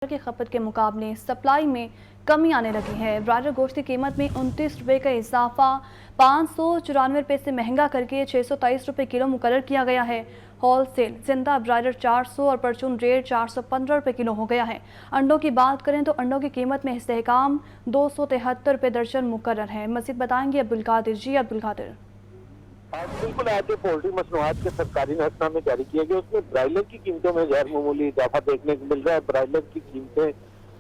کی کھپت کے مقابلے سپلائی میں کمی آنے لگی ہے۔ برائلر گوشت کی قیمت میں 29 روپے کا اضافہ 594 روپے سے مہنگا کر کے 623 روپے کلو مقرر کیا گیا ہے۔ ہول سیل زندہ برائلر 400 اور پرچون ریٹ 415 روپے کلو ہو گیا ہے۔ انڈوں کی بات کریں تو انڈوں کی قیمت میں استحکام 273 روپے درجن مقرر ہے۔ مزید بتائیں گے عبدالقادر۔ جی عبدالقادر۔ بالکل آج پولٹری مصنوعات کے سرکاری نہتنامہ میں جاری کیا گیا، اس میں برائلر کی قیمتوں میں غیر معمولی اضافہ دیکھنے کو مل رہا ہے۔ برائلر کی قیمتیں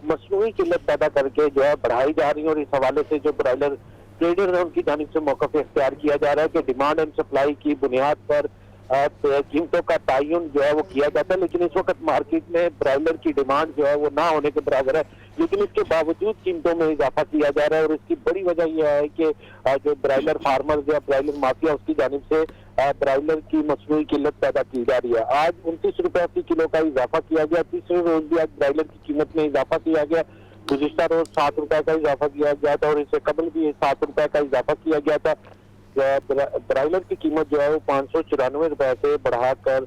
مصنوعی قلت پیدا کر کے جو ہے بڑھائی جا رہی ہیں، اور اس حوالے سے جو برائلر ٹریڈر ہیں ان کی جانب سے موقف اختیار کیا جا رہا ہے کہ ڈیمانڈ اینڈ سپلائی کی بنیاد پر قیمتوں کا تعین جو ہے وہ کیا جاتا ہے، لیکن اس وقت مارکیٹ میں برائلر کی ڈیمانڈ جو ہے وہ نہ ہونے کے برابر ہے، لیکن اس کے باوجود قیمتوں میں اضافہ کیا جا رہا ہے۔ اور اس کی بڑی وجہ یہ ہے کہ جو برائلر فارمرز یا برائلر مافیا اس کی جانب سے برائلر کی مصنوعی قلت پیدا کی جا رہی ہے۔ آج 29 روپے فی کلو کا اضافہ کیا گیا، تیسرے روز بھی آج برائلر کی قیمت میں اضافہ کیا گیا۔ گزشتہ روز 7 روپے کا اضافہ کیا گیا تھا، اور اس سے قبل بھی 7 روپے کا اضافہ کیا گیا تھا۔ برائلر کی قیمت جو ہے وہ 594 روپے سے بڑھا کر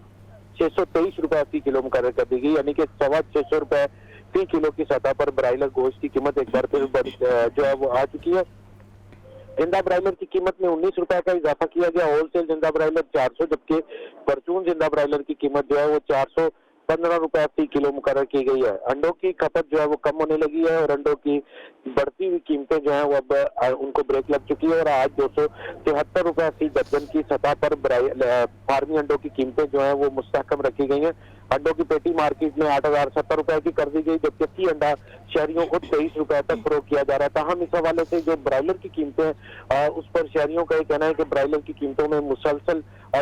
623 روپے فی کلو مقرر کر دی گئی، یعنی کہ 625 روپے فی کلو کی سطح پر برائلر گوشت کی قیمت ایک بار پھر جو ہے وہ آ چکی ہے۔ زندہ برائلر کی قیمت میں 19 روپے کا اضافہ کیا گیا۔ ہول سیل زندہ برائلر 400، جبکہ پرچون زندہ برائلر کی قیمت جو ہے وہ 415 روپے فی کلو مقرر کی گئی ہے۔ انڈوں کی کھپت جو ہے وہ کم ہونے لگی ہے، اور انڈوں کی بڑھتی ہوئی قیمتیں جو ہیں وہ اب ان کو بریک لگ چکی ہے، اور آج 273 روپے فی درجن کی سطح پر فارمی انڈوں کی قیمتیں جو ہیں وہ مستحکم رکھی گئی ہیں۔ انڈوں کی پیٹی مارکیٹ میں 8070 روپے کی کر دی گئی، جبکہ فی انڈا شہریوں کو 23 روپے تک فروخت کیا جا رہا ہے۔ تاہم اس حوالے سے جو برائلر کی قیمتیں اس پر شہریوں کا یہ کہنا ہے کہ برائلر کی قیمتوں میں مسلسل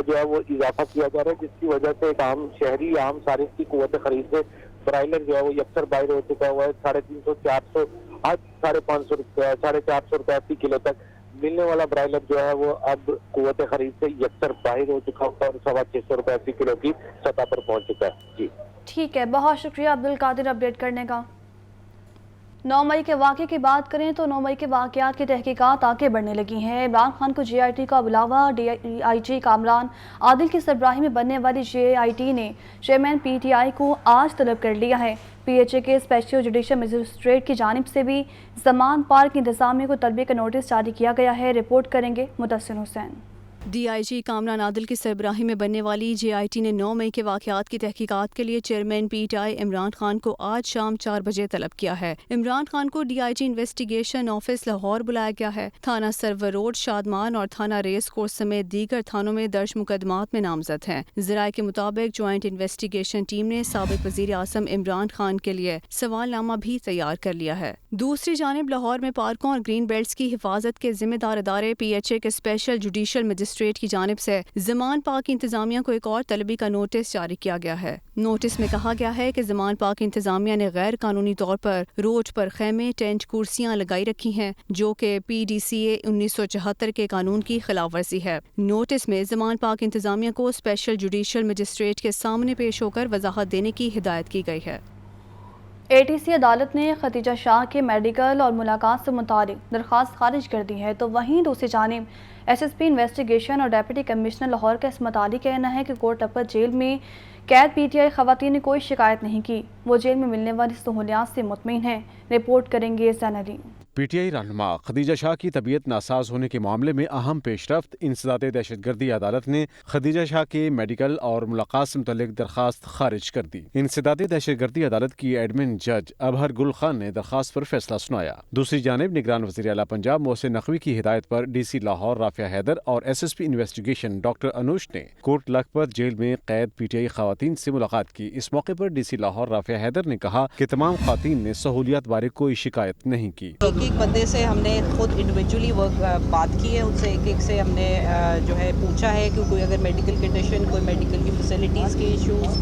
جو ہے وہ اضافہ کیا جا رہا ہے، جس کی وجہ سے ایک عام شہری عام صارف کی قوت خرید سے برائلر جو ہے وہ یکسر باہر ہو چکا ہوا ہے۔ 350 400 آج 550 روپے 450 روپے فی کلو تک ملنے والا برائلر جو ہے وہ اب قوت خرید سے یکسر باہر ہو چکا ہے، اور 625 روپے فی کلو کی سطح پر پہنچ چکا ہے۔ جی ٹھیک ہے، بہت شکریہ عبدالقادر اپڈیٹ کرنے کا۔ 9 مئی کے واقعے کی بات کریں تو 9 مئی کے واقعات کی تحقیقات آگے بڑھنے لگی ہیں۔ عمران خان کو جے آئی ٹی کا علاوہ ڈی آئی جی کامران عادل کی سربراہی میں بننے والی جے آئی ٹی نے چیئرمین پی ٹی آئی کو آج طلب کر لیا ہے۔ پی ایچ اے کے اسپیشل جوڈیشل مجسٹریٹ کی جانب سے بھی زمان پارک انتظامیہ کو طلبے کا نوٹس جاری کیا گیا ہے۔ رپورٹ کریں گے مدثر حسین۔ ڈی آئی جی کامران عادل کی سربراہی میں بننے والی جے آئی ٹی نے 9 مئی کے واقعات کی تحقیقات کے لیے chairman P T I Imran Khan کو آج شام 4 بجے طلب کیا ہے۔ عمران خان کو D I G investigation office Lahore بلایا گیا ہے۔ تھانہ سرور روڈ، شادمان اور تھانہ ریس کورس سمیت دیگر تھانوں میں درج مقدمات میں نامزد ہیں۔ ذرائع کے مطابق جوائنٹ انویسٹیگیشن ٹیم نے سابق وزیر اعظم عمران خان کے لیے سوال نامہ بھی تیار کر لیا ہے۔ دوسری جانب لاہور میں پارکوں اور گرین بیلٹس کی حفاظت کے ذمہ دار ادارے پی ایچ اے کے اسپیشل جوڈیشل مجسٹریٹ کی جانب سے زمان پاک انتظامیہ کو ایک اور طلبی کا نوٹس جاری کیا گیا ہے۔ نوٹس میں کہا گیا ہے کہ زمان پاک انتظامیہ نے غیر قانونی طور پر روڈ پر خیمے، ٹینٹ، کرسیاں لگائی رکھی ہیں، جو کہ پی ڈی سی اے 1974 کے قانون کی خلاف ورزی ہے۔ نوٹس میں زمان پاک انتظامیہ کو اسپیشل جوڈیشل مجسٹریٹ کے سامنے پیش ہو کر وضاحت دینے کی ہدایت کی گئی ہے۔ اے ٹی سی عدالت نے خدیجہ شاہ کے میڈیکل اور ملاقات سے متعلق درخواست خارج کر دی ہے، تو وہیں دوسری جانب ایس ایس پی انویسٹیگیشن اور ڈپٹی کمشنر لاہور کا اس متعلق کہنا ہے کہ کوٹ لکھپت جیل میں قید پی ٹی آئی خواتین نے کوئی شکایت نہیں کی، وہ جیل میں ملنے والی سہولیات سے مطمئن ہیں۔ رپورٹ کریں گے زین علی۔ پی ٹی آئی رہنما خدیجہ شاہ کی طبیعت ناساز ہونے کے معاملے میں اہم پیش رفت انسداد دہشت گردی عدالت نے خدیجہ شاہ کے میڈیکل اور ملاقات سے متعلق درخواست خارج کر دی۔ انسداد دہشت گردی عدالت کی ایڈمن جج ابہر گل خان نے درخواست پر فیصلہ سنایا۔ دوسری جانب نگران وزیر اعلیٰ پنجاب محسن نقوی کی ہدایت پر ڈی سی لاہور رافعہ حیدر اور S S P investigation doctor Anoosh نے کوٹ لکھپت جیل میں قید پی ٹی آئی خواتین سے ملاقات کی۔ اس موقع پر ڈی سی لاہور رافعہ حیدر نے کہا کہ تمام خواتین نے سہولیات بارے کوئی شکایت نہیں کی۔ ایک بندے سے ہم نے خود انڈیویجولی بات کی ہے، ان سے ایک سے ہم نے جو ہے پوچھا ہے کہ کوئی اگر میڈیکل کنڈیشن، کوئی میڈیکل کی فیسلٹیز کے ایشوز،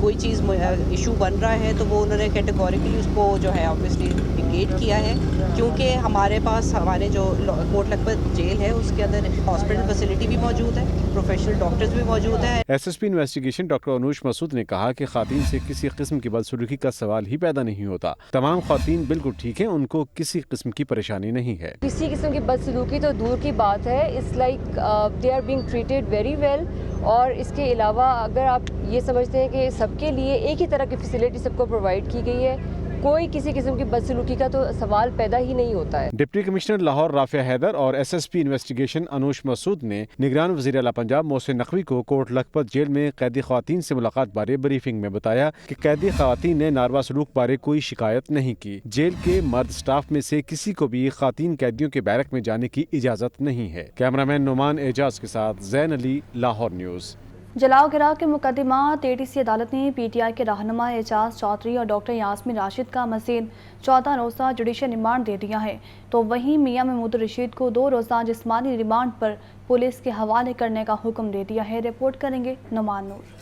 کوئی چیز ایشو بن رہا ہے، تو وہ انہوں نے کیٹیگوریکلی اس کو جو ہے آبویسلی نگیٹ کیا ہے، کیونکہ ہمارے پاس ہمارے جو کوٹ لکھپت جیل ہے اس کے اندر ہاسپٹل فیسلٹی بھی موجود ہے، پروفیشنل ڈاکٹرز بھی موجود ہیں۔ S S P investigation doctor Anoosh Masood نے کہا کہ خواتین سے کسی قسم کی بدسلوکی کا سوال ہی پیدا نہیں ہوتا، تمام خواتین بالکل ٹھیک ہیں، ان کو کسی قسم کی پریشانی نہیں ہے۔ کسی قسم کی بدسلوکی تو دور کی بات ہے، it's like they are being treated very well. اور اس کے علاوہ اگر آپ یہ سمجھتے ہیں کہ سب کے لیے ایک ہی طرح کی فیسلٹی سب کو پرووائڈ کی گئی ہے، کوئی کسی قسم کی بدسلوکی کا تو سوال پیدا ہی نہیں ہوتا ہے۔ ڈپٹی کمشنر لاہور رافع حیدر اور S S P investigation Anoosh Masood نے نگران وزیر اعلیٰ پنجاب محسن نقوی کو کوٹ لکھپت جیل میں قیدی خواتین سے ملاقات بارے بریفنگ میں بتایا کہ قیدی خواتین نے ناروا سلوک بارے کوئی شکایت نہیں کی۔ جیل کے مرد سٹاف میں سے کسی کو بھی خواتین قیدیوں کے بیرک میں جانے کی اجازت نہیں ہے۔ کیمرامین نعمان اعجاز کے ساتھ زین علی، لاہور نیوز۔ جلاؤ گراؤ کے مقدمات اے ڈی سی عدالت نے پی ٹی آئی کے رہنما اعجاز چودھری اور ڈاکٹر یاسمین راشد کا مزید 14 روزہ جوڈیشل ریمانڈ دے دیا ہے، تو وہیں میاں محمود الرشید کو 2 روزہ جسمانی ریمانڈ پر پولیس کے حوالے کرنے کا حکم دے دیا ہے۔ رپورٹ کریں گے نعمان نور۔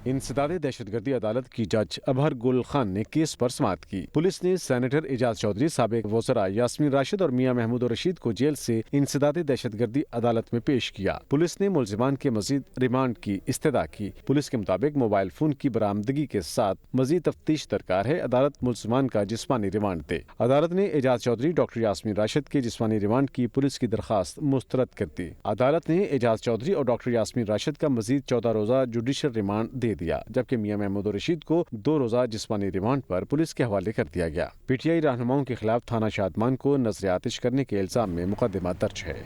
انسداد دہشت گردی عدالت کی جج ابہر گل خان نے کیس پر سماعت کی۔ پولیس نے سینیٹر اعجاز چودھری، سابق وزراء یاسمین راشد اور میاں محمود الرشید کو جیل سے انسداد دہشت گردی عدالت میں پیش کیا۔ پولیس نے ملزمان کے مزید ریمانڈ کی استدعا کی۔ پولیس کے مطابق موبائل فون کی برآمدگی کے ساتھ مزید تفتیش درکار ہے، عدالت ملزمان کا جسمانی ریمانڈ دے۔ عدالت نے اعجاز چودھری، ڈاکٹر یاسمین راشد کے جسمانی ریمانڈ کی پولیس کی درخواست مسترد کر دی۔ عدالت نے اعجاز چودھری اور ڈاکٹر یاسمین راشد کا مزید 14 روزہ جوڈیشل ریمانڈ دے دیا، جبکہ میاں محمود الرشید کو 2 روزہ جسمانی ریمانڈ پر پولیس کے حوالے کر دیا گیا۔ پی ٹی آئی رہنماؤں کے خلاف تھانہ شادمان کو نظر آتش کرنے کے الزام میں مقدمہ درج ہے۔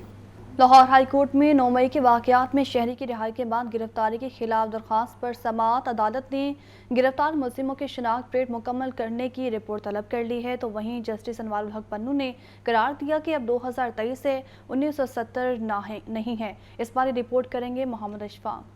لاہور ہائی کورٹ میں 9 مئی کے واقعات میں شہری کی رہائی کے بعد گرفتاری کے خلاف درخواست پر سماعت۔ عدالت نے گرفتار ملزموں کی شناخت پریڈ مکمل کرنے کی رپورٹ طلب کر لی ہے، تو وہیں جسٹس انوار الحق پنو نے قرار دیا کہ اب 2023 سے 1970 نہیں ہے۔ اس بارے رپورٹ کریں گے محمد اشفاق۔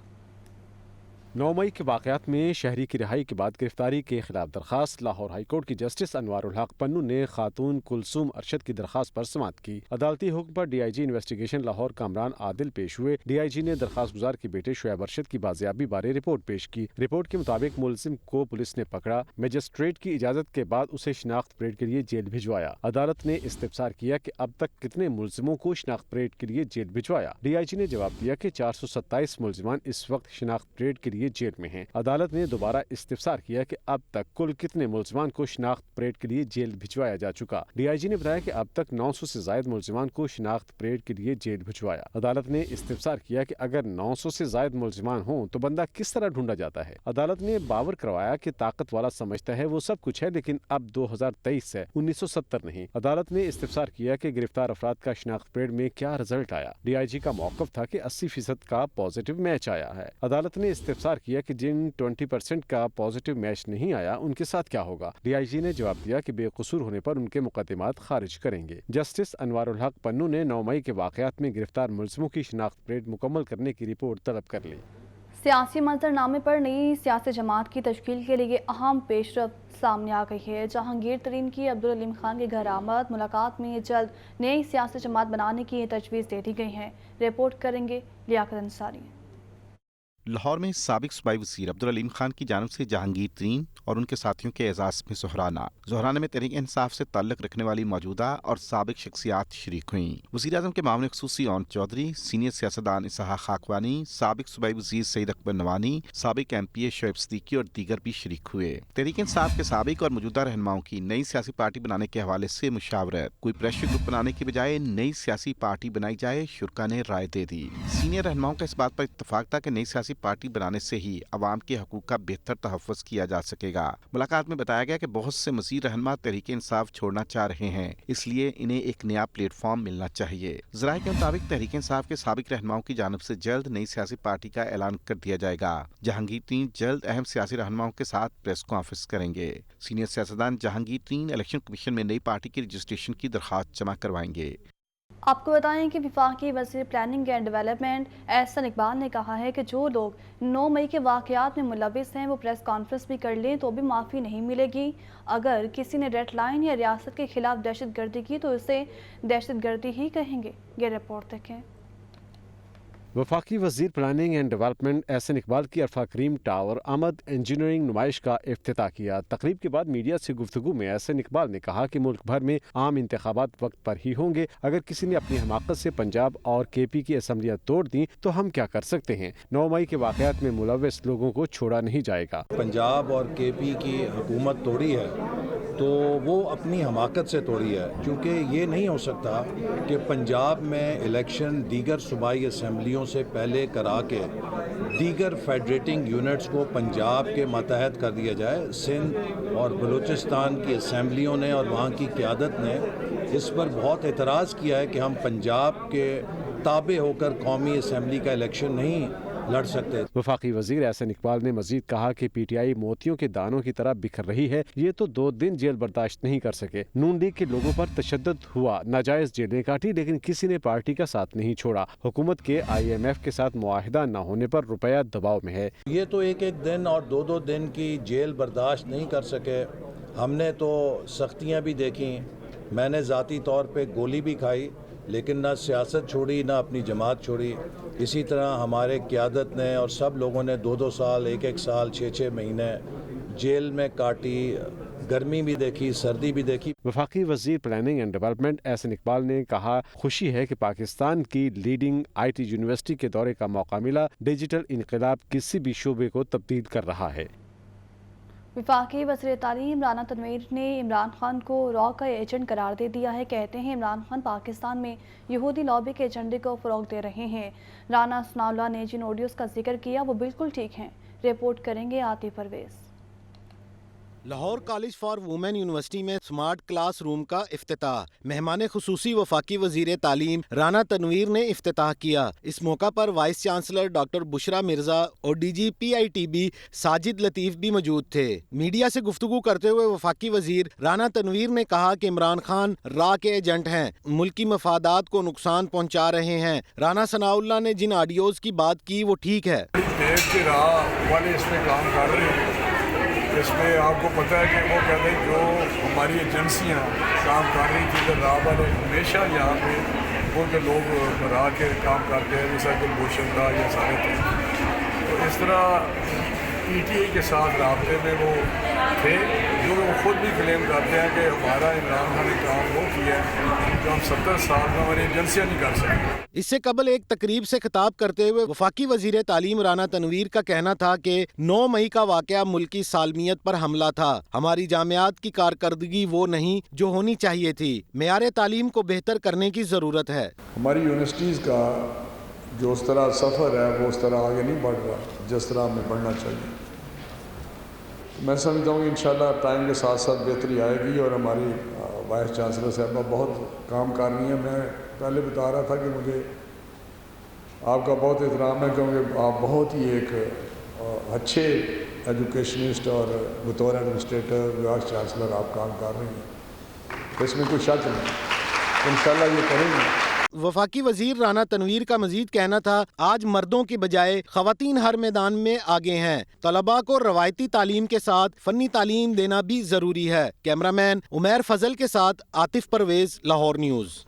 9 مئی کے واقعات میں شہری کی رہائی کے بعد گرفتاری کے خلاف درخواست لاہور ہائی کورٹ کی جسٹس انوار الحق پنو نے خاتون کلثوم ارشد کی درخواست پر سماعت کی۔ عدالتی حکم پر D I G investigation Lahore Kamran Adil پیش ہوئے۔ ڈی آئی جی نے درخواست گزار کے بیٹے شعیب ارشد کی بازیابی بارے رپورٹ پیش کی۔ رپورٹ کے مطابق ملزم کو پولیس نے پکڑا، مجسٹریٹ کی اجازت کے بعد اسے شناخت پریڈ کے لیے جیل بھجوایا۔ عدالت نے استفسار کیا کہ اب تک کتنے ملزموں کو شناخت پریڈ کے لیے جیل بھجوایا۔ ڈی آئی جی نے جواب دیا کہ 427 ملزمان اس وقت شناخت پریڈ کے لیے جیل میں ہیں۔ عدالت نے دوبارہ استفسار کیا کہ اب تک کل کتنے ملزمان کو شناخت پریڈ کے لیے جیل بھجوایا جا چکا۔ ڈی آئی جی نے بتایا کہ اب تک 900 سے زائد ملزمان کو شناخت پریڈ کے لیے جیل بھجوایا۔ عدالت نے استفسار کیا کہ اگر 900 سے زائد ملزمان ہوں تو بندہ کس طرح ڈھونڈا جاتا ہے۔ عدالت نے باور کروایا کہ طاقت والا سمجھتا ہے وہ سب کچھ ہے، لیکن اب 2023 ہے، 1970 نہیں۔ عدالت نے استفسار کیا کہ گرفتار افراد کا شناخت پریڈ میں کیا رزلٹ آیا۔ ڈی آئی جی کا موقف تھا کہ 80% کا پازیٹیو میچ آیا ہے۔ عدالت نے استفسار کیا کہ جن 20% کا پازیٹیو میچ نہیں آیا ان کے ساتھ کیا ہوگا۔ ڈی آئی جی نے جواب دیا کہ بے قصور ہونے پر ان کے مقدمات خارج کریں گے۔ جسٹس انوار الحق پنو نے 9 مئی کے واقعات میں گرفتار ملزموں کی شناخت پریڈ مکمل کرنے کی رپورٹ طلب کر لی۔ سیاسی منظر نامے پر نئی سیاسی جماعت کی تشکیل کے لیے اہم پیش رفت سامنے آ گئی ہے۔ جہانگیر ترین کی عبدالعلیم خان کے گھر آمد ملاقات میں جلد نئی سیاسی جماعت بنانے کی تجویز دے دی گئی ہے۔ رپورٹ کریں گے لیاقت انصاری۔ لاہور میں سابق صوبائی وزیر عبدالعلیم خان کی جانب سے جہانگیر ترین اور ان کے ساتھیوں کے اعزاز میں ظہرانے میں تحریک انصاف سے تعلق رکھنے والی موجودہ اور سابق شخصیات شریک ہوئیں۔ وزیر اعظم کے معاون خصوصی اون چودھری، سینئر سیاستدان اسحاق خاکوانی، سابق صوبائی وزیر سعید اکبر نوانی، سابق ایم پی اے شعیب صدیقی اور دیگر بھی شریک ہوئے۔ تحریک انصاف کے سابق اور موجودہ رہنماؤں کی نئی سیاسی پارٹی بنانے کے حوالے سے مشاورت، کوئی پریشر گروپ بنانے کی بجائے نئی سیاسی پارٹی بنائی جائے، شرکا نے رائے دے دی۔ سینئر رہنماؤں کا اس بات پر اتفاق تھا کہ نئی سیاسی پارٹی بنانے سے ہی عوام کے حقوق کا بہتر تحفظ کیا جا سکے گا۔ ملاقات میں بتایا گیا کہ بہت سے مزید رہنما تحریک انصاف چھوڑنا چاہ رہے ہیں، اس لیے انہیں ایک نیا پلیٹ فارم ملنا چاہیے۔ ذرائع کے مطابق تحریک انصاف کے سابق رہنماؤں کی جانب سے جلد نئی سیاسی پارٹی کا اعلان کر دیا جائے گا۔ جہانگیر ترین جلد اہم سیاسی رہنماؤں کے ساتھ پریس کانفرنس کریں گے۔ سینئر سیاستدان جہانگیر ترین الیکشن کمیشن میں نئی پارٹی کی رجسٹریشن کی درخواست جمع کروائیں گے۔ آپ کو بتائیں کہ وفاقی وزیر planning and development Ahsan Iqbal نے کہا ہے کہ جو لوگ 9 مئی کے واقعات میں ملوث ہیں وہ پریس کانفرنس بھی کر لیں تو بھی معافی نہیں ملے گی۔ اگر کسی نے ریڈ لائن یا ریاست کے خلاف دہشت گردی کی تو اسے دہشت گردی ہی کہیں گے۔ یہ رپورٹ دیکھیں۔ وفاقی وزیر planning and development Ahsan Iqbal کی عرفہ کریم ٹاور آمد انجینئرنگ نمائش کا افتتاح کیا۔ تقریب کے بعد میڈیا سے گفتگو میں احسن اقبال نے کہا کہ ملک بھر میں عام انتخابات وقت پر ہی ہوں گے۔ اگر کسی نے اپنی حماقت سے پنجاب اور کے پی کی اسمبلیاں توڑ دیں تو ہم کیا کر سکتے ہیں؟ 9 مئی کے واقعات میں ملوث لوگوں کو چھوڑا نہیں جائے گا۔ پنجاب اور کے پی کی حکومت توڑی ہے تو وہ اپنی حماقت سے توڑی ہے، کیونکہ یہ نہیں ہو سکتا کہ پنجاب میں الیکشن دیگر صوبائی اسمبلیوں سے پہلے کرا کے دیگر فیڈریٹنگ یونٹس کو پنجاب کے ماتحت کر دیا جائے۔ سندھ اور بلوچستان کی اسمبلیوں نے اور وہاں کی قیادت نے اس پر بہت اعتراض کیا ہے کہ ہم پنجاب کے تابع ہو کر قومی اسمبلی کا الیکشن نہیں لڑ سکتے۔ وفاقی وزیر احسن اقبال نے مزید کہا کہ پی ٹی آئی موتیوں کے دانوں کی طرح بکھر رہی ہے، یہ تو 2 دن جیل برداشت نہیں کر سکے۔ نون لیگ کے لوگوں پر تشدد ہوا، ناجائز جیلیں کاٹی، لیکن کسی نے پارٹی کا ساتھ نہیں چھوڑا۔ حکومت کے IMF کے ساتھ معاہدہ نہ ہونے پر روپیہ دباؤ میں ہے۔ یہ تو ایک دن اور 2 دن کی جیل برداشت نہیں کر سکے۔ ہم نے تو سختیاں بھی دیکھیں، میں نے ذاتی طور پہ گولی بھی کھائی، لیکن نہ سیاست چھوڑی نہ اپنی جماعت چھوڑی۔ اسی طرح ہمارے قیادت نے اور سب لوگوں نے 2 سال 1 سال 6 مہینے جیل میں کاٹی، گرمی بھی دیکھی، سردی بھی دیکھی۔ وفاقی وزیر planning and development Ahsan Iqbal نے کہا خوشی ہے کہ پاکستان کی لیڈنگ IT یونیورسٹی کے دورے کا موقع ملا، ڈیجیٹل انقلاب کسی بھی شعبے کو تبدیل کر رہا ہے۔ وفاقی وزیر تعلیم رانا تنویر نے عمران خان کو را کا ایجنٹ قرار دے دیا ہے۔ کہتے ہیں عمران خان پاکستان میں یہودی لابی کے ایجنڈے کو فروغ دے رہے ہیں۔ رانا ثناء اللہ نے جن آڈیوز کا ذکر کیا وہ بالکل ٹھیک ہیں، رپورٹ کریں گے Atif Parvez. Lahore college for women university میں سمارٹ کلاس روم کا افتتاح، مہمان خصوصی وفاقی وزیر تعلیم رانا تنویر نے افتتاح کیا۔ اس موقع پر وائس چانسلر ڈاکٹر بشرا مرزا اور DG PITB ساجد لطیف بھی موجود تھے۔ میڈیا سے گفتگو کرتے ہوئے وفاقی وزیر رانا تنویر نے کہا کہ عمران خان را کے ایجنٹ ہیں، ملکی مفادات کو نقصان پہنچا رہے ہیں۔ رانا ثناء اللہ نے جن آڈیوز کی بات کی وہ ٹھیک ہے۔ اس میں آپ کو پتہ ہے کہ وہ کہتے ہیں جو ہماری ایجنسیاں کام کر رہی تھیں راہ والے ہمیشہ یہاں پہ وہ جو لوگ راہ کے کام کرتے ہیں جیسا کہ گلشن کا یا سارے تھے، تو اس طرح PTI کے ساتھ رابطے میں وہ تھے، جو وہ خود بھی کلیم کرتے ہیں کہ ہمارا عمران خان نے کام وہ کیا ہے جو ہم 70 سال میں ہماری ایجنسیاں نہیں کر سکیں۔ اس سے قبل ایک تقریب سے خطاب کرتے ہوئے وفاقی وزیر تعلیم رانا تنویر کا کہنا تھا کہ 9 مئی کا واقعہ ملکی سالمیت پر حملہ تھا، ہماری جامعات کی کارکردگی وہ نہیں جو ہونی چاہیے تھی، معیار تعلیم کو بہتر کرنے کی ضرورت ہے۔ ہماری یونیورسٹیز کا جو اس طرح سفر ہے وہ اس طرح آگے نہیں بڑھ رہا جس طرح ہمیں بڑھنا چاہیے۔ میں سمجھتا ہوں کہ انشاءاللہ ٹائم کے ساتھ ساتھ بہتری آئے گی، اور ہماری وائس چانسلر صاحبہ بہت کام کر رہی ہیں۔ میں پہلے بتا رہا تھا کہ مجھے آپ کا بہت احترام ہے، کیونکہ آپ بہت ہی ایک اچھے ایجوکیشنسٹ اور بطور ایڈمنسٹریٹر وائس چانسلر آپ کام کر رہی ہیں، اس میں کوئی شک نہیں، انشاءاللہ یہ کریں گے۔ وفاقی وزیر رانا تنویر کا مزید کہنا تھا آج مردوں کی بجائے خواتین ہر میدان میں آگے ہیں، طلباء کو روایتی تعلیم کے ساتھ فنی تعلیم دینا بھی ضروری ہے۔ کیمرہ مین عمیر فضل کے ساتھ عاطف پرویز، لاہور نیوز۔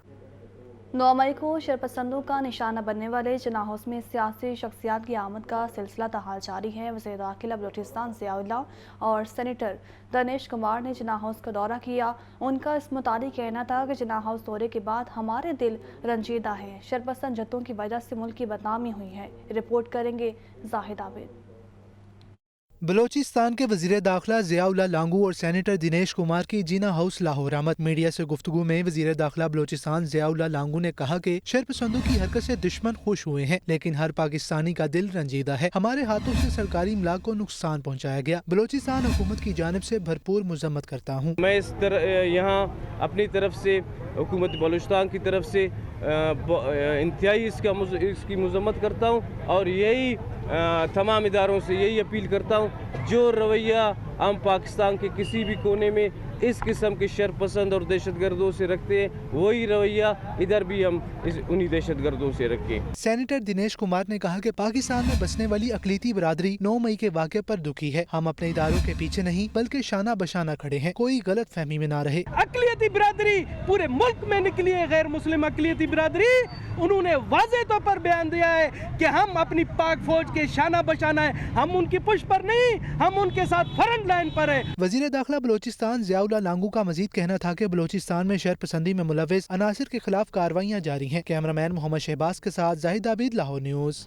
9 مئی کو شرپسندوں کا نشانہ بننے والے جناح ہاؤس میں سیاسی شخصیات کی آمد کا سلسلہ تاحال جاری ہے۔ وزیر داخلہ بلوچستان ضیاء اللہ اور سینیٹر دنیش کمار نے جناح ہاؤس کا دورہ کیا۔ ان کا اس متعلق کہنا تھا کہ جناح ہاؤس دورے کے بعد ہمارے دل رنجیدہ ہے، شرپسند جتوں کی وجہ سے ملک کی بدنامی ہوئی ہے، رپورٹ کریں گے زاہد عابد۔ بلوچستان کے وزیر داخلہ ضیاء اللہ لانگو اور سینیٹر دنیش کمار کی جناح ہاؤس لاہور آمد۔ میڈیا سے گفتگو میں وزیر داخلہ بلوچستان ضیاء اللہ لانگو نے کہا کہ شرپسندوں کی حرکت سے دشمن خوش ہوئے ہیں، لیکن ہر پاکستانی کا دل رنجیدہ ہے، ہمارے ہاتھوں سے سرکاری املاک کو نقصان پہنچایا گیا، بلوچستان حکومت کی جانب سے بھرپور مذمت کرتا ہوں۔ میں یہاں اپنی طرف سے حکومت بلوچستان کی طرف سے انتہائی اس کی مذمت کرتا ہوں، اور یہی تمام اداروں سے یہی اپیل کرتا ہوں جو رویہ ہم پاکستان کے کسی بھی کونے میں اس قسم کے شرپسند اور دہشت گردوں سے رکھتے ہیں، وہی رویہ ادھر بھی ہم انہی دہشت گردوں سے رکھیں۔ سینیٹر دنیش کمار نے کہا کہ پاکستان میں بسنے والی اقلیتی برادری 9 مئی کے واقعے پر دکھی ہے، ہم اپنے اداروں کے پیچھے نہیں بلکہ شانہ بشانہ کھڑے ہیں، کوئی غلط فہمی میں نہ رہے۔ اقلیتی برادری پورے ملک میں نکلی ہے، غیر مسلم اقلیتی برادری، انہوں نے واضح طور پر بیان دیا ہے کہ ہم اپنی پاک فوج کے شانہ بشانہ ہیں، ہم ان کی پشت پر نہیں، ہم ان کے ساتھ فرنٹ لائن پر ہیں۔ وزیر داخلہ بلوچستان ضیاء اللہ لانگو کا مزید کہنا تھا کہ بلوچستان میں شر پسندی میں ملوث عناصر کے خلاف کارروائیاں جاری ہیں۔ کیمرہ مین محمد شہباز کے ساتھ زاہد عابد، لاہور نیوز۔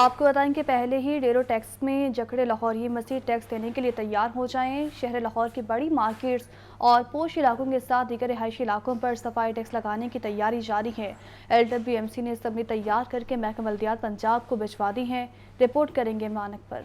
آپ کو بتائیں کہ پہلے ہی ڈیرو ٹیکس میں جکڑے لاہوری مزید ٹیکس دینے کے لیے تیار ہو جائیں۔ شہر لاہور کی بڑی مارکیٹس اور پوش علاقوں کے ساتھ دیگر رہائشی علاقوں پر صفائی ٹیکس لگانے کی تیاری جاری ہے۔ LWMC نے اسمبلی تیار کر کے محکمہ بلدیات پنجاب کو بھجوا دی ہیں۔ رپورٹ کریں گے عمران اکبر۔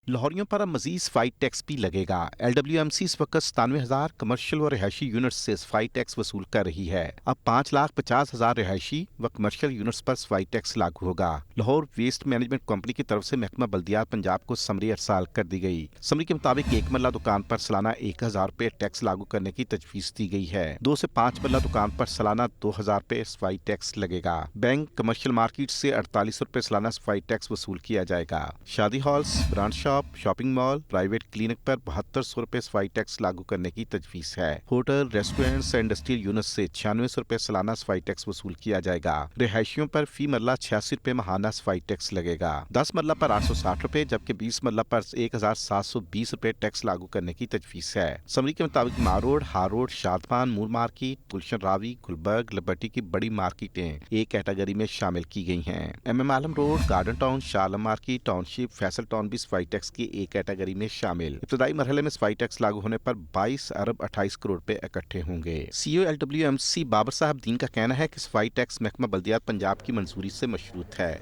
لاہوریوں پر اب مزید صفائی ٹیکس بھی لگے گا۔ LWMC اس وقت 97,000 کمرشل و رہائشی یونٹس سے صفائی ٹیکس وصول کر رہی ہے۔ اب 5,50,000 رہائشی و کمرشل یونٹس پر صفائی ٹیکس لاگو ہوگا۔ لاہور ویسٹ مینجمنٹ کمپنی کی طرف سے محکمہ بلدیات پنجاب کو سمری ارسال کر دی گئی۔ سمری کے مطابق ایک مرلہ دکان پر سالانہ 1,000 روپے ٹیکس لاگو کرنے کی تجویز دی گئی ہے۔ 2 سے 5 مرلہ دکان پر سالانہ 2,000 روپے صفائی ٹیکس لگے گا۔ بینک کمرشل مارکیٹ سے 48 روپے سالانہ صفائی ٹیکس وصول کیا جائے گا۔ شادی halls, brand shopping mall, private clinic پر 7200 روپے صفائی ٹیکس لاگو کرنے کی تجویز ہے۔ Hotel, restaurants and industrial units سے 9600 روپے سالانہ صفائی ٹیکس وصول کیا جائے گا۔ رہائشیوں پر فی مرلہ 86 روپے ماہانہ صفائی ٹیکس لگے گا۔ 10 مرلہ پر 860 روپے جبکہ 20 مرلہ پر 1720 روپے ٹیکس لاگو کرنے کی تجویز ہے۔ سمری کے مطابق ماروڈ، ہاروڈ، شادمان، مور مارکیٹ، گلشن راوی، گلبرگ، لبرٹی کی بڑی مارکیٹیں ایک کیٹیگری میں شامل کی گئی ہیں۔ MM عالم road, garden town, Shah Alam market, town شپ، فیصل ٹاؤن بھی صفائی ٹیکس کی ایک کیٹیگری میں شامل۔ ابتدائی مرحلے میں صفائی ٹیکس لاگو ہونے پر 22 ارب 28 کروڑ روپے اکٹھے ہوں گے۔ CEO LWMC بابر صاحب دین کا کہنا ہے کہ صفائی ٹیکس محکمہ بلدیات پنجاب کی منظوری سے مشروط ہے۔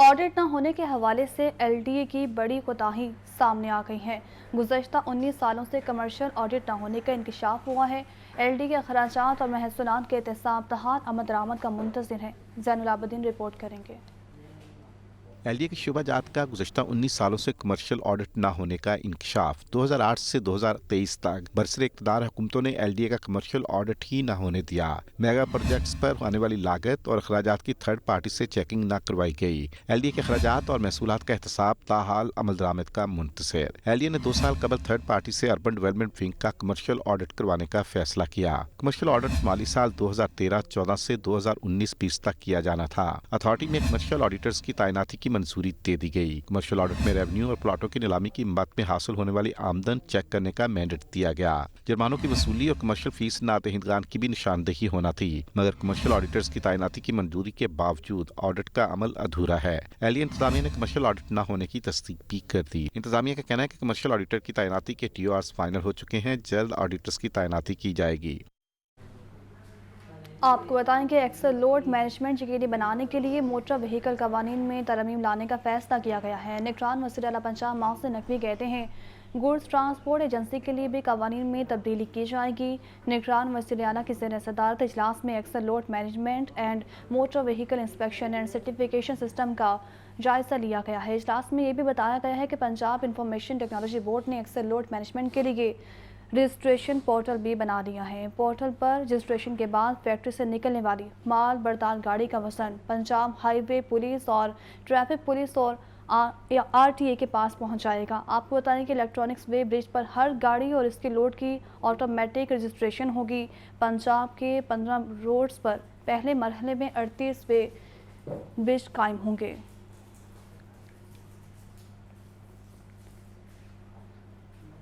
آڈٹ نہ ہونے کے حوالے سے LDA کی بڑی کوتاہی سامنے آ گئی ہے۔ گزشتہ 19 سالوں سے کمرشل آڈٹ نہ ہونے کا انکشاف ہوا ہے۔ LDA کے اخراجات اور محصولات کے احتساب تحت آمد درآمد کا منتظر ہے۔ زین العابدین رپورٹ کریں گے۔ LDA کے شعبہ جات کا گزشتہ 19 سالوں سے کمرشل آڈٹ نہ ہونے کا انکشاف 2008 سے 2023 تک برسر اقتدار حکومتوں نے LDA کا کمرشل آڈٹ ہی نہ ہونے دیا۔ میگا پروجیکٹس پر آنے والی لاگت اور اخراجات کی تھرڈ پارٹی سے چیکنگ نہ کروائی گئی۔ LDA کے اخراجات اور محصولات کا احتساب تاحال عمل درآمد کا منتظر۔ LDA نے 2 سال قبل تھرڈ پارٹی سے اربن ڈیولپمنٹ ونگ کا کمرشل آڈٹ کروانے کا فیصلہ کیا۔ کمرشل آڈٹ مالی سال 2013-14 سے 2019-20 تک کیا جانا تھا۔ اتھارٹی میں کمرشل آڈیٹرز کی تعیناتی کی منظوری دے دی گئی۔ کمرشل آڈٹ میں ریونیو اور پلاٹوں کی نیلامی کی مد میں حاصل ہونے والی آمدن چیک کرنے کا مینڈیٹ دیا گیا۔ جرمانوں کی وصولی اور کمرشل فیس نہ دہندگان کی بھی نشاندہی ہونا تھی، مگر کمرشل آڈیٹرز کی تعیناتی کی منظوری کے باوجود آڈٹ کا عمل ادھورا ہے۔ LDA انتظامیہ نے کمرشل آڈٹ نہ ہونے کی تصدیق بھی کر دی۔ انتظامیہ کا کہنا ہے کہ کمرشل آڈیٹر کی تعیناتی کے TORs فائنل ہو چکے ہیں، جلد آڈیٹرز کی تعیناتی کی جائے گی۔ آپ کو بتائیں کہ ایکسل لوڈ مینجمنٹ یقینی بنانے کے لیے موٹر وہیکل قوانین میں ترمیم لانے کا فیصلہ کیا گیا ہے۔ نگران وزیر اعلیٰ پنجاب محسن نقوی کہتے ہیں گوڈز ٹرانسپورٹ ایجنسی کے لیے بھی قوانین میں تبدیلی کی جائے گی۔ نگران وزیر اعلیٰ کی زیر صدارت اجلاس میں axle load management and motor vehicle inspection and certification system کا جائزہ لیا گیا ہے۔ اجلاس میں یہ بھی بتایا گیا ہے کہ پنجاب انفارمیشن ٹیکنالوجی بورڈ نے ایکسل لوڈ مینجمنٹ کے لیے رجسٹریشن پورٹل بھی بنا دیا ہے۔ پورٹل پر رجسٹریشن کے بعد فیکٹری سے نکلنے والی مال بردار گاڑی کا وزن پنجاب ہائی وے پولیس اور ٹریفک پولیس اور RTA کے پاس پہنچ جائے گا۔ آپ کو بتائیں کہ الیکٹرانکس وے برج پر ہر گاڑی اور اس کے لوڈ کی آٹومیٹک رجسٹریشن ہوگی۔ پنجاب کے 15 روڈز پر پہلے مرحلے میں 38 وے برج قائم ہوں گے۔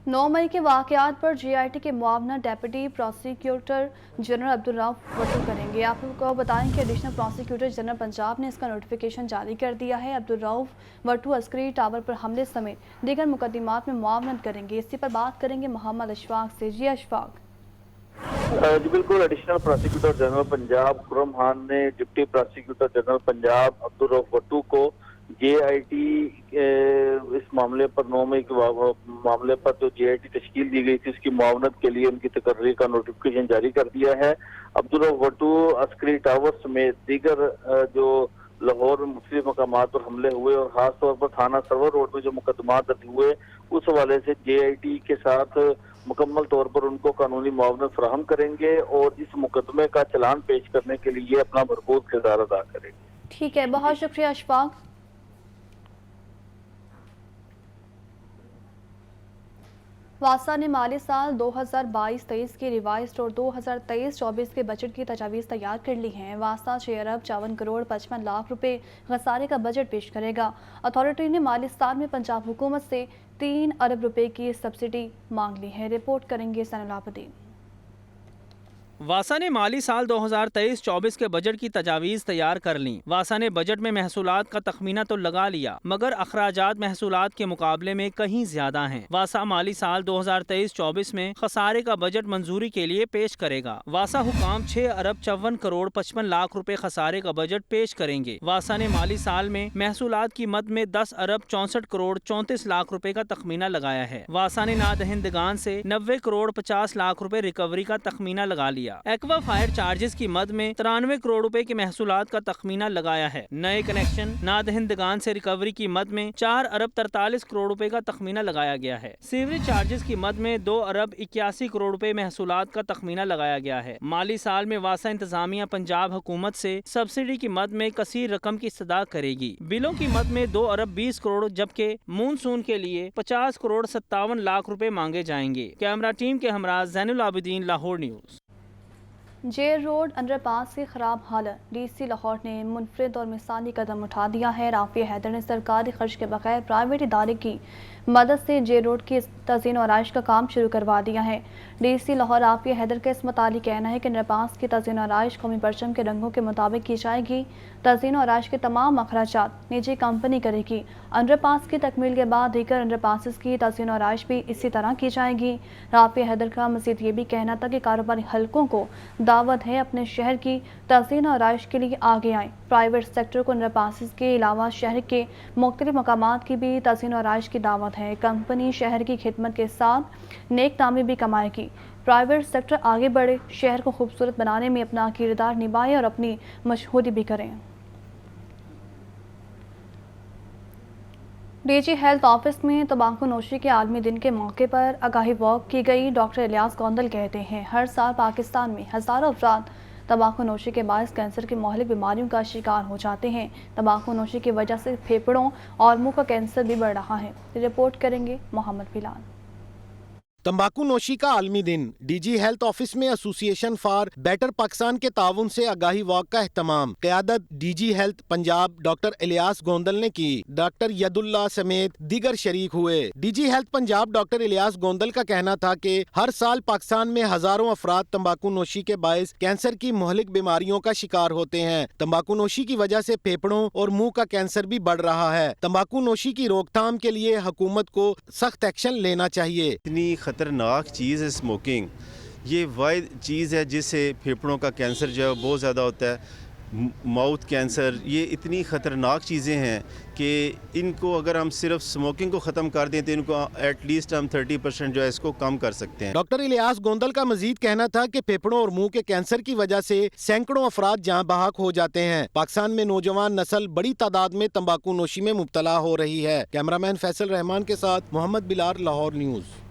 9 مئی کے واقعات پر GIT کے معاونہ ڈیپٹی پروسیکیوٹر جنرل عبدالرؤف وٹو کریں گے۔ آپ کو بتائیں کہ ایڈیشنل پروسیکیوٹر جنرل پنجاب نے اس کا نوٹیفیکیشن جاری کر دیا ہے۔ عبدالرؤف وٹو عسکری ٹاور پر حملے سمیت دیگر مقدمات میں معاونت کریں گے۔ اسی پر بات کریں گے محمد اشفاق سے۔ جی اشفاق۔ جی بالکل، additional prosecutor general Punjab Khurram Khan نے deputy prosecutor general Punjab Abdul Rauf Wattoo کو JIT اس معاملے پر 9 مئی کے معاملے پر جو JIT تشکیل دی گئی تھی اس کی معاونت کے لیے ان کی تقرری کا نوٹیفیکیشن جاری کر دیا ہے۔ عبدالرؤف وٹو عسکری ٹاور سمیت دیگر جو لاہور میں مختلف مقامات پر حملے ہوئے اور خاص طور پر تھانہ سرور روڈ میں جو مقدمات درج ہوئے اس حوالے سے JIT کے ساتھ مکمل طور پر ان کو قانونی معاونت فراہم کریں گے اور اس مقدمے کا چلان پیش کرنے کے لیے اپنا بھرپور کردار ادا کریں گے۔ ٹھیک ہے، بہت شکریہ اشفاق۔ واسطہ نے مالی سال 2022-23 کی ریوائزڈ اور 2023-24 کے بجٹ کی تجاویز تیار کر لی ہیں۔ واسطہ 6 ارب 54 کروڑ 55 لاکھ روپے خسارے کا بجٹ پیش کرے گا۔ اتھارٹی نے مالی سال میں پنجاب حکومت سے 3 ارب روپے کی سبسڈی مانگ لی ہے۔ رپورٹ کریں گے زین العابدین۔ واسا نے مالی سال 2023-24 کے بجٹ کی تجاویز تیار کر لیں۔ واسا نے بجٹ میں محصولات کا تخمینہ تو لگا لیا مگر اخراجات محصولات کے مقابلے میں کہیں زیادہ ہیں۔ واسا مالی سال 2023-24 میں خسارے کا بجٹ منظوری کے لیے پیش کرے گا۔ واسا حکام 6 ارب 54 کروڑ 55 لاکھ روپے خسارے کا بجٹ پیش کریں گے۔ واسا نے مالی سال میں محصولات کی مد میں 10 ارب 64 کروڑ 34 لاکھ روپے کا تخمینہ لگایا ہے۔ واسا نے نادہندگان سے 90 کروڑ 50 لاکھ روپے ریکوری کا تخمینہ لگا لیا۔ ایکوا فائر چارجز کی مد میں 93 کروڑ روپے کے محصولات کا تخمینہ لگایا ہے۔ نئے کنیکشن نادہندگان سے ریکوری کی مد میں 4 ارب 43 کروڑ روپے کا تخمینہ لگایا گیا ہے۔ سیوریج چارجز کی مد میں 2 ارب 81 کروڑ روپے محصولات کا تخمینہ لگایا گیا ہے۔ مالی سال میں واسا انتظامیہ پنجاب حکومت سے سبسڈی کی مد میں کثیر رقم کی استدعا کرے گی۔ بلوں کی مد میں 2 ارب 20 کروڑ جبکہ مونسون کے لیے 50 کروڑ 57 لاکھ روپے مانگے جائیں گے۔ کیمرہ ٹیم کے ہمراہ Zain ul Abideen, Lahore news. Jail road underpass کی خراب حالت، ڈی سی لاہور نے منفرد اور مثالی قدم اٹھا دیا ہے۔ رافیہ حیدر نے سرکاری خرچ کے بغیر پرائیویٹ ادارے کی مدد سے جیل روڈ کی تزئین و آرائش کا کام شروع کروا دیا ہے۔ ڈی سی لاہور رافیہ حیدر کا اس متعلق کہنا ہے کہ انڈر پاس کی تزئین و آرائش قومی پرچم کے رنگوں کے مطابق کی جائے گی۔ تزئین و آرائش کے تمام اخراجات نجی کمپنی کرے گی۔ انڈر پاس کی تکمیل کے بعد دیگر انڈر پاسز کی تزئین و آرائش بھی اسی طرح کی جائے گی۔ رافیہ حیدر کا مزید یہ بھی کہنا تھا کہ کاروباری حلقوں کو دعوت ہے اپنے شہر کی تزئین و آرائش کے لیے آگے آئیں۔ پرائیویٹ سیکٹر کو انڈر پاسز کے علاوہ شہر کے مختلف مقامات کی بھی تزئین و آرائش کی دعوت ہے۔ کمپنی شہر کی خدمت کے ساتھ نیک نامی بھی کمائے گی۔ پرائیویٹ سیکٹر آگے بڑھے، شہر کو خوبصورت بنانے میں اپنا کردار نبھائے اور اپنی مشہوری بھی کریں۔ ڈی جی ہیلتھ آفس میں تمباکو نوشی کے عالمی دن کے موقع پر آگاہی واک کی گئی۔ ڈاکٹر الیاس گوندل کہتے ہیں ہر سال پاکستان میں ہزاروں افراد تمباکو نوشی کے باعث کینسر کی مہلک بیماریوں کا شکار ہو جاتے ہیں۔ تمباکو نوشی کی وجہ سے پھیپھڑوں اور منہ کا کینسر بھی بڑھ رہا ہے۔ رپورٹ کریں گے محمد بلال۔ تمباکو نوشی کا عالمی دن، ڈی جی ہیلتھ آفس میں ایسوسی ایشن فار بیٹر پاکستان کے تعاون سے آگاہی واک کا اہتمام قیادت D G health Punjab doctor Ilyas Gondal نے کی۔ ڈاکٹر ید اللہ سمیت دیگر شریک ہوئے۔ D G health Punjab doctor Ilyas Gondal کا کہنا تھا کہ ہر سال پاکستان میں ہزاروں افراد تمباکو نوشی کے باعث کینسر کی مہلک بیماریوں کا شکار ہوتے ہیں۔ تمباکو نوشی کی وجہ سے پھیپھڑوں اور منہ کا کینسر بھی بڑھ رہا ہے۔ تمباکو نوشی کی روک تھام کے لیے حکومت کو سخت ایکشن لینا چاہیے۔ اتنی خطرناک چیز ہے اسموکنگ، یہ واحد چیز ہے جس سے پھیپھڑوں کا کینسر جو ہے بہت زیادہ ہوتا ہے، ماؤتھ کینسر، یہ اتنی خطرناک چیزیں ہیں کہ ان کو اگر ہم صرف اسموکنگ کو ختم کر دیں تو ان کو ایٹ لیسٹ ہم 30% جو ہے اس کو کم کر سکتے ہیں۔ ڈاکٹر الیاس گوندل کا مزید کہنا تھا کہ پھیپھڑوں اور منہ کے کینسر کی وجہ سے سینکڑوں افراد جاں بحق ہو جاتے ہیں۔ پاکستان میں نوجوان نسل بڑی تعداد میں تمباکو نوشی میں مبتلا ہو رہی ہے۔ کیمرہ مین فیصل رحمان کے ساتھ محمد بلال، لاہور نیوز۔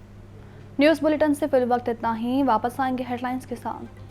نیوز بلیٹن سے فی الوقت اتنا ہی، واپس آئیں گے ہیڈ لائنز کے ساتھ۔